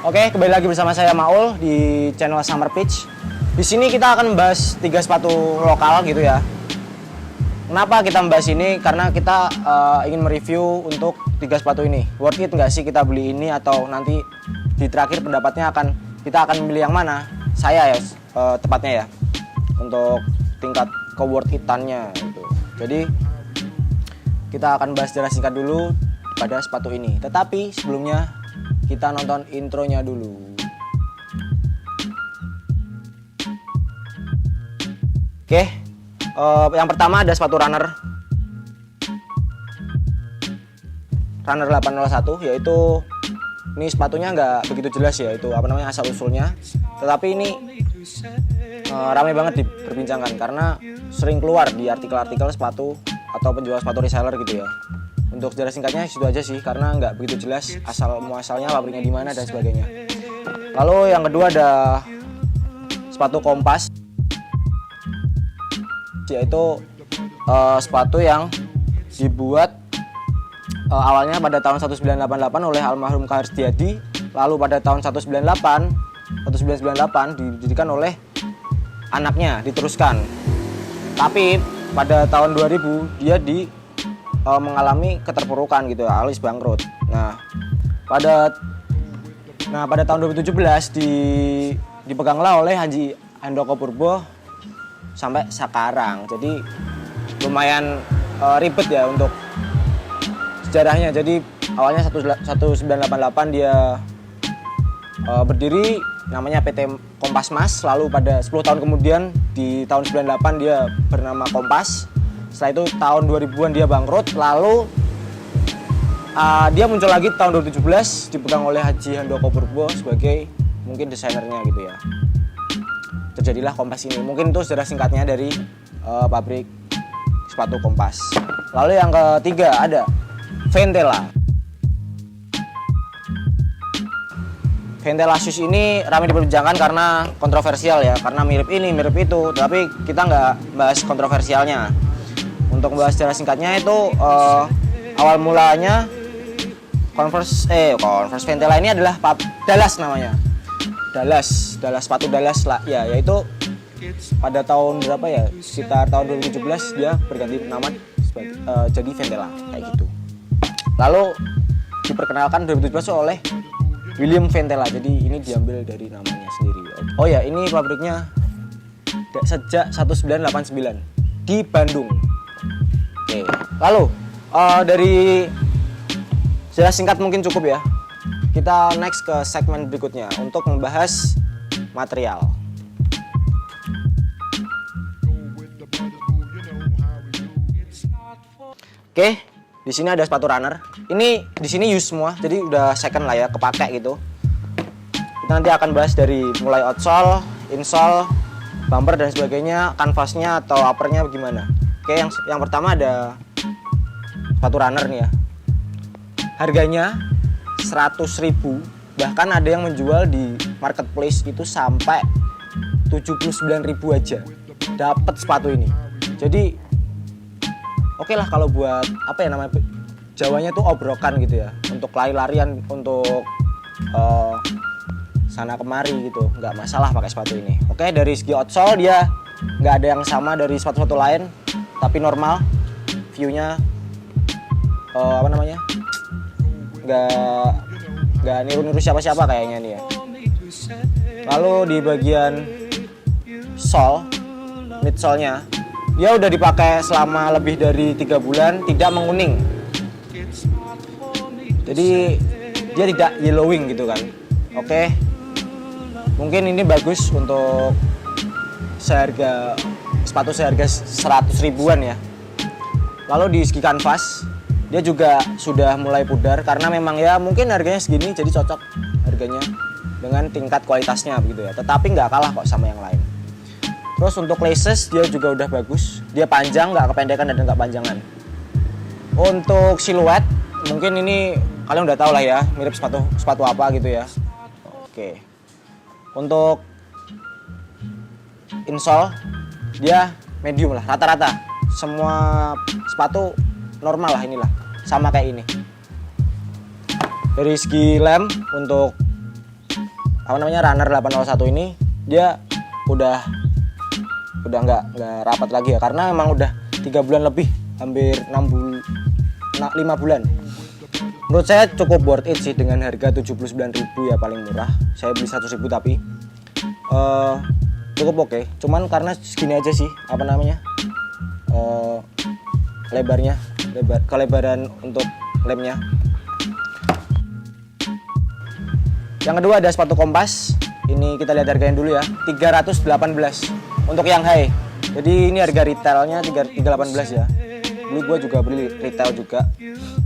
Oke, kembali lagi bersama saya Maul di channel Summer Pitch. Di sini kita akan membahas 3 sepatu lokal gitu ya. Kenapa kita membahas ini? Karena kita ingin mereview untuk 3 sepatu ini. Worth it nggak sih kita beli ini, atau nanti di terakhir pendapatnya kita akan memilih yang mana? Saya ya, tepatnya ya, untuk tingkat ke-worth it-annya gitu. Jadi kita akan bahas secara singkat dulu pada sepatu ini. Tetapi sebelumnya kita nonton intronya dulu. Oke, yang pertama ada sepatu runner 801, yaitu ini sepatunya nggak begitu jelas ya, itu apa namanya asal usulnya. Tetapi ini ramai banget diperbincangkan karena sering keluar di artikel-artikel sepatu atau penjual sepatu reseller gitu ya. Untuk sejarah singkatnya situ aja sih, karena nggak begitu jelas asal muasalnya, pabriknya di mana dan sebagainya. Lalu yang kedua ada sepatu kompas, yaitu sepatu yang dibuat awalnya pada tahun 1988 oleh almarhum K. Harstiadi, lalu pada tahun 1998 didirikan oleh anaknya, diteruskan. Tapi pada tahun 2000 dia mengalami keterpurukan gitu, alias bangkrut. Nah, pada tahun 2017 dipeganglah oleh Haji Handoko Purbo sampai sekarang. Jadi lumayan ribet ya untuk sejarahnya. Jadi awalnya 1988 dia berdiri namanya PT Kompas Mas, lalu pada 10 tahun kemudian di tahun 98 dia bernama Kompas. Setelah itu tahun 2000-an dia bangkrut, lalu dia muncul lagi tahun 2017 dipegang oleh Haji Handoko Purbo sebagai mungkin desainernya gitu ya. Terjadilah Kompas ini. Mungkin itu sejarah singkatnya dari pabrik sepatu Kompas. Lalu yang ketiga ada Ventela. Ventela shoes ini ramai diperbincangkan karena kontroversial ya, karena mirip ini mirip itu, tapi kita nggak bahas kontroversialnya. Untuk membahas secara singkatnya itu awal mulanya Converse Ventela ini adalah Dallas namanya. Dallas sepatu Dallas lah ya, yaitu pada tahun berapa ya, sekitar tahun 2017 dia berganti nama jadi Ventela kayak gitu. Lalu diperkenalkan 2017 oleh William Ventela, jadi ini diambil dari namanya sendiri. Oh ya, ini pabriknya sejak 1989 di Bandung. Oke, lalu dari sejarah singkat mungkin cukup ya. Kita next ke segmen berikutnya untuk membahas material. Oke, di sini ada sepatu runner. Ini di sini use semua, jadi udah second lah ya, kepake gitu. Kita nanti akan bahas dari mulai outsole, insole, bumper dan sebagainya, kanvasnya atau uppernya bagaimana. Oke, yang pertama ada sepatu runner nih ya. Harganya 100.000, bahkan ada yang menjual di marketplace itu sampai 79.000 aja dapat sepatu ini. Jadi oke lah kalau buat apa ya namanya, Jawanya tuh obrokan gitu ya, untuk lari-larian, untuk sana kemari gitu, nggak masalah pakai sepatu ini. Oke, dari segi outsole dia nggak ada yang sama dari sepatu-sepatu lain, tapi normal, view-nya nggak niru-niru siapa-siapa kayaknya nih ya. Lalu di bagian sole, midsole-nya dia udah dipakai selama lebih dari 3 bulan, tidak menguning, jadi dia tidak yellowing gitu kan. Oke, mungkin ini bagus untuk sepatu seharga 100 ribuan ya. Lalu di segi kanvas dia juga sudah mulai pudar karena memang ya mungkin harganya segini, jadi cocok harganya dengan tingkat kualitasnya begitu ya. Tetapi nggak kalah kok sama yang lain. Terus untuk laces dia juga udah bagus, dia panjang, nggak kependekan dan nggak panjangan. Untuk siluet mungkin ini kalian udah tahu lah ya, mirip sepatu apa gitu ya. Oke, untuk insole dia medium lah, rata-rata semua sepatu normal lah, inilah sama kayak ini. Dari segi lem untuk runner 801 ini dia udah nggak rapat lagi ya, karena memang udah 3 bulan lebih, hampir 5 bulan. Menurut saya cukup worth it sih dengan harga 79.000 ya, paling murah. Saya beli 100.000 tapi cukup oke. Cuman karena segini aja sih kelebaran untuk lemnya. Yang kedua ada sepatu kompas. Ini kita lihat harganya dulu ya, 318 untuk yang high. Jadi ini harga retailnya 318 ya. Dulu gue juga beli retail juga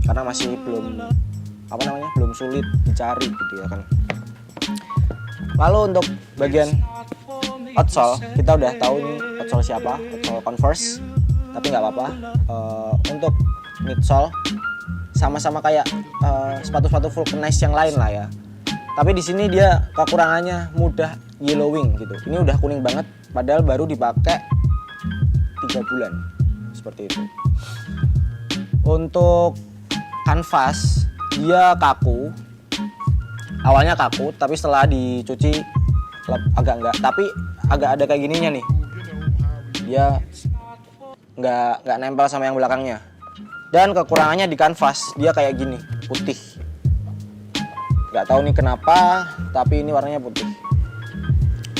karena masih belum sulit dicari gitu ya kan. Lalu untuk bagian outsole, kita udah tahu ini outsole siapa, outsole Converse, tapi nggak apa-apa. Untuk midsole sama-sama kayak sepatu-sepatu vulcanize yang lain lah ya. Tapi di sini dia kekurangannya mudah yellowing gitu. Ini udah kuning banget, padahal baru dipakai 3 bulan seperti itu. Untuk kanvas dia kaku. Awalnya kaku, tapi setelah dicuci agak enggak. Tapi agak ada kayak gininya nih. Dia nggak nempel sama yang belakangnya. Dan kekurangannya di kanvas dia kayak gini, putih. Nggak tahu nih kenapa, tapi ini warnanya putih.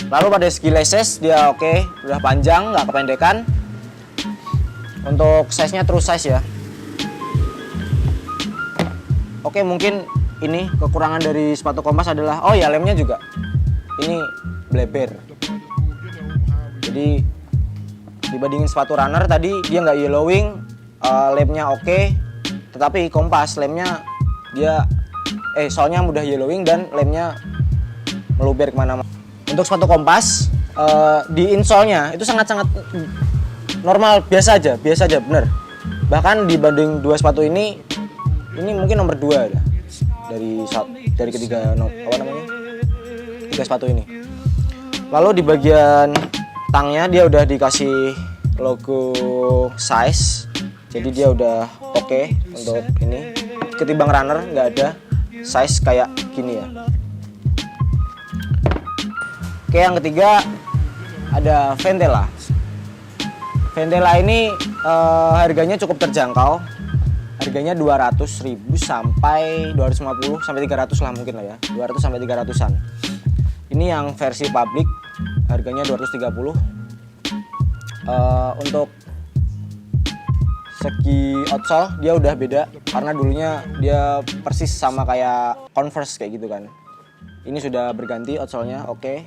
Lalu pada segi laces dia oke, udah panjang, nggak kependekan. Untuk size-nya true size ya. Oke, mungkin ini kekurangan dari sepatu kompas adalah, oh ya lemnya juga. Ini bleber. Jadi dibandingin sepatu runner tadi dia nggak yellowing, lemnya oke, tetapi kompas lemnya dia soalnya mudah yellowing dan lemnya meluber kemana-mana. Untuk sepatu kompas di insole-nya itu sangat-sangat normal, biasa aja bener. Bahkan dibanding dua sepatu ini mungkin nomor 2 dari ketiga tiga sepatu ini. Lalu di bagian tangnya dia udah dikasih logo size, jadi dia udah oke untuk ini. Ketimbang runner nggak ada size kayak gini ya. Oke, yang ketiga ada Ventela. Ventela ini harganya cukup terjangkau. Harganya 200.000 sampai 250 sampai 300 lah mungkin lah ya. 200 sampai 300-an. Ini yang versi publik harganya 230. Untuk segi outsole dia udah beda karena dulunya dia persis sama kayak Converse kayak gitu kan. Ini sudah berganti outsole-nya, oke.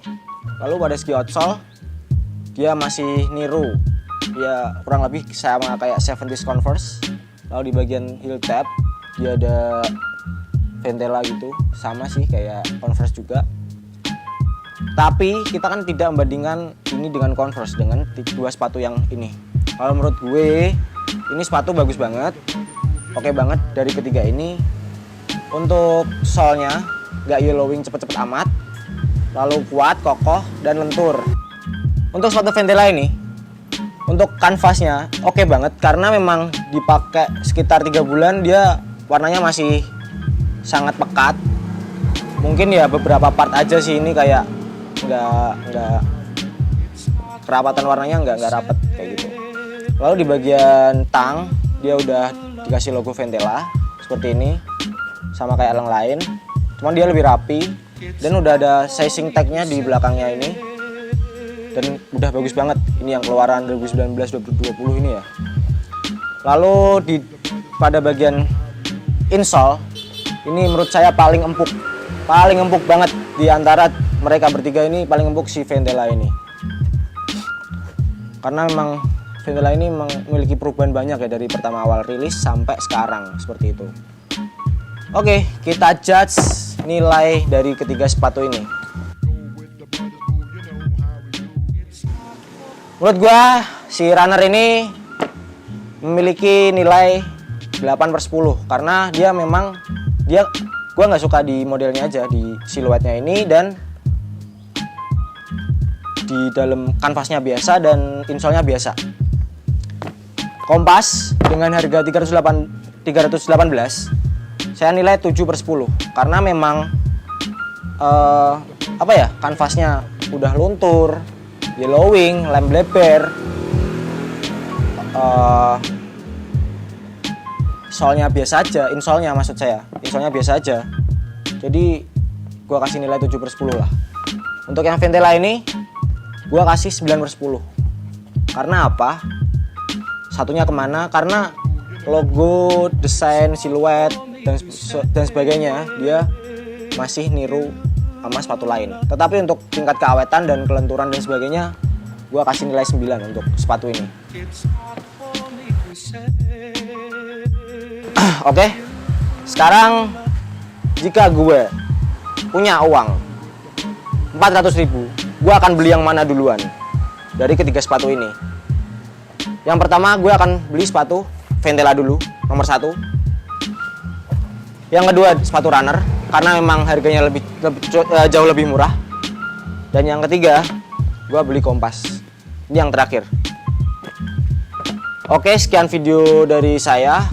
Lalu pada segi outsole dia masih niru, ya kurang lebih sama kayak 70s Converse. Lalu di bagian heel tab dia ada Ventela gitu, sama sih kayak Converse juga. Tapi kita kan tidak membandingkan ini dengan Converse, dengan dua sepatu yang ini. Kalau menurut gue ini sepatu bagus banget, oke banget dari ketiga ini. Untuk sole-nya nggak yellowing cepet-cepet amat, lalu kuat, kokoh, dan lentur. Untuk sepatu Ventela ini, untuk kanvasnya oke banget karena memang dipakai sekitar 3 bulan, dia warnanya masih sangat pekat. Mungkin ya beberapa part aja sih ini kayak nggak kerapatan warnanya nggak rapet kayak gitu. Lalu di bagian tang dia udah dikasih logo Ventela seperti ini, sama kayak yang lain, cuman dia lebih rapi dan udah ada sizing tag-nya di belakangnya ini. Dan udah bagus banget, ini yang keluaran 2019-2020 ini ya. Lalu pada bagian insole ini menurut saya paling empuk banget di antara mereka bertiga. Ini paling empuk si Ventela ini, karena memang Ventela ini memiliki perubahan banyak ya dari pertama awal rilis sampai sekarang seperti itu. Oke, kita judge nilai dari ketiga sepatu ini. Menurut gua si runner ini memiliki nilai 8/10 karena gua nggak suka di modelnya aja, di siluetnya ini, dan di dalam kanvasnya biasa dan insole-nya biasa. Kompas dengan harga 318 saya nilai 7/10 karena memang apa ya, kanvasnya udah luntur, yellowing, lem bleber, solnya biasa aja, insolnya maksud saya, insolnya biasa aja. Jadi gua kasih nilai 7/10 lah. Untuk yang Ventela ini gua kasih 9/10. Karena apa? Satunya kemana? Karena logo, desain, siluet dan sebagainya dia masih niru sama sepatu lain. Tetapi untuk tingkat keawetan dan kelenturan dan sebagainya, gua kasih nilai 9 untuk sepatu ini. Oke, sekarang jika gue punya uang 400.000, gue akan beli yang mana duluan dari ketiga sepatu ini? Yang pertama, gue akan beli sepatu Ventela dulu, nomor 1. Yang kedua, sepatu runner, karena memang harganya jauh lebih murah. Dan yang ketiga, gue beli Kompas. Ini yang terakhir. Oke, sekian video dari saya.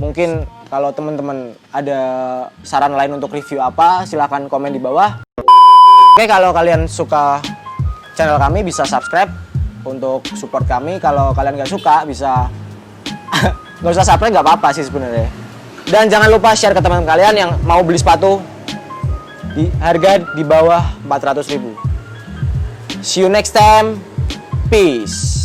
Mungkin kalau teman-teman ada saran lain untuk review apa, silahkan komen di bawah. Oke, kalau kalian suka channel kami bisa subscribe untuk support kami. Kalau kalian nggak suka bisa nggak usah subscribe, nggak apa-apa sih sebenarnya. Dan jangan lupa share ke teman kalian yang mau beli sepatu di harga di bawah 400.000. See you next time. Peace.